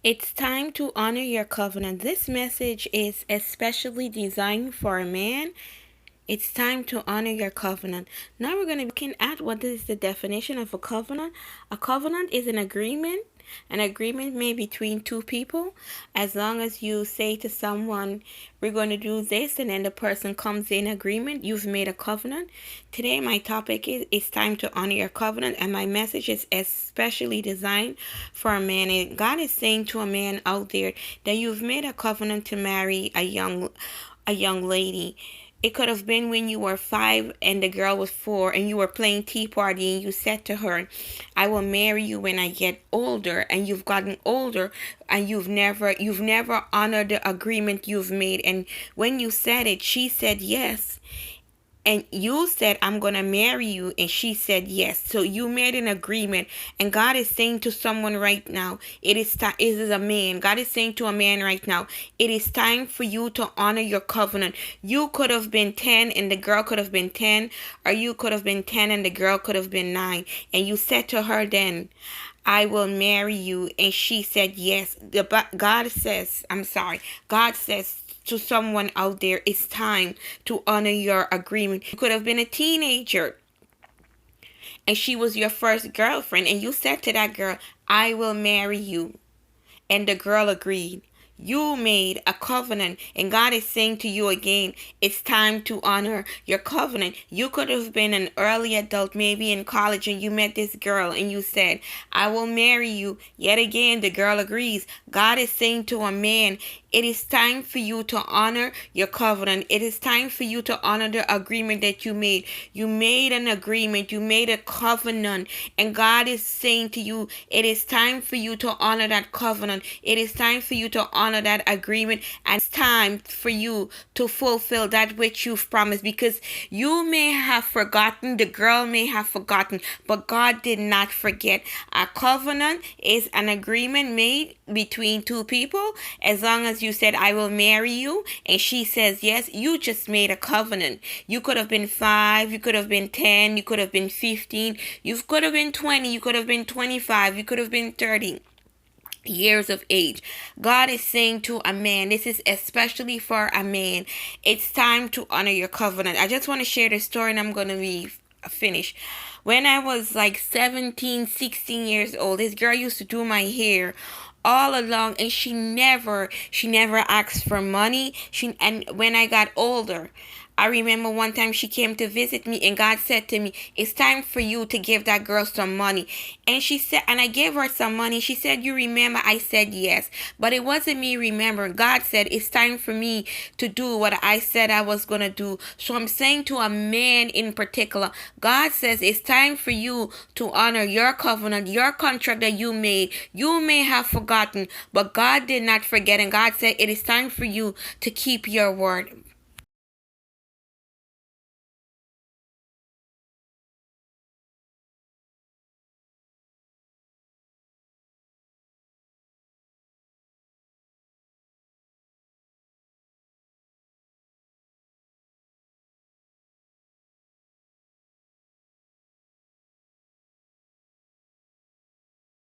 It's time to honor your covenant. This message is especially designed for a man. It's time to honor your covenant. Now we're going to be looking at what is the definition of a covenant. A covenant is an agreement. An agreement made between two people. As long as you say to someone, we're going to do this, and then the person comes in agreement, you've made a covenant. Today my topic is it's time to honor your covenant, and my message is especially designed for a man. And God is saying to a man out there that you've made a covenant to marry a young lady. It could have been when you were 5 and the girl was 4 and you were playing tea party and you said to her, I will marry you when I get older, and you've gotten older and you've never honored the agreement you've made. And when you said it, she said yes. And you said, I'm going to marry you. And she said yes. So you made an agreement. And God is saying to someone right now, it is time. It is a man. God is saying to a man right now, it is time for you to honor your covenant. You could have been 10 and the girl could have been 10. Or you could have been 10 and the girl could have been 9. And you said to her then, I will marry you. And she said yes. God says to someone out there, it's time to honor your agreement. You could have been a teenager and she was your first girlfriend, and you said to that girl, I will marry you. And the girl agreed. You made a covenant, and God is saying to you again, it's time to honor your covenant. You could have been an early adult, maybe in college, and you met this girl and you said, I will marry you. Yet again, the girl agrees. God is saying to a man, it is time for you to honor your covenant. It is time for you to honor the agreement that you made. You made an agreement. You made a covenant. And God is saying to you, it is time for you to honor that covenant. It is time for you to honor that agreement. And it's time for you to fulfill that which you've promised. Because you may have forgotten, the girl may have forgotten, but God did not forget. A covenant is an agreement made between two people. As long as you said, I will marry you, and she says yes, you just made a covenant. You could have been 5, you could have been 10, you could have been 15, you could have been 20, you could have been 25, you could have been 30 years of age. God is saying to a man, this is especially for a man, it's time to honor your covenant. I just want to share the story and I'm going to be finished. When I was like 17, 16 years old, this girl used to do my hair all along, and she never asked for money. And when I got older, I remember one time she came to visit me, and God said to me, it's time for you to give that girl some money. And she said, and I gave her some money. She said, you remember? I said yes. But it wasn't me remembering. God said, it's time for me to do what I said I was going to do. So I'm saying to a man in particular, God says it's time for you to honor your covenant, your contract that you made. You may have forgotten, but God did not forget. And God said, it is time for you to keep your word.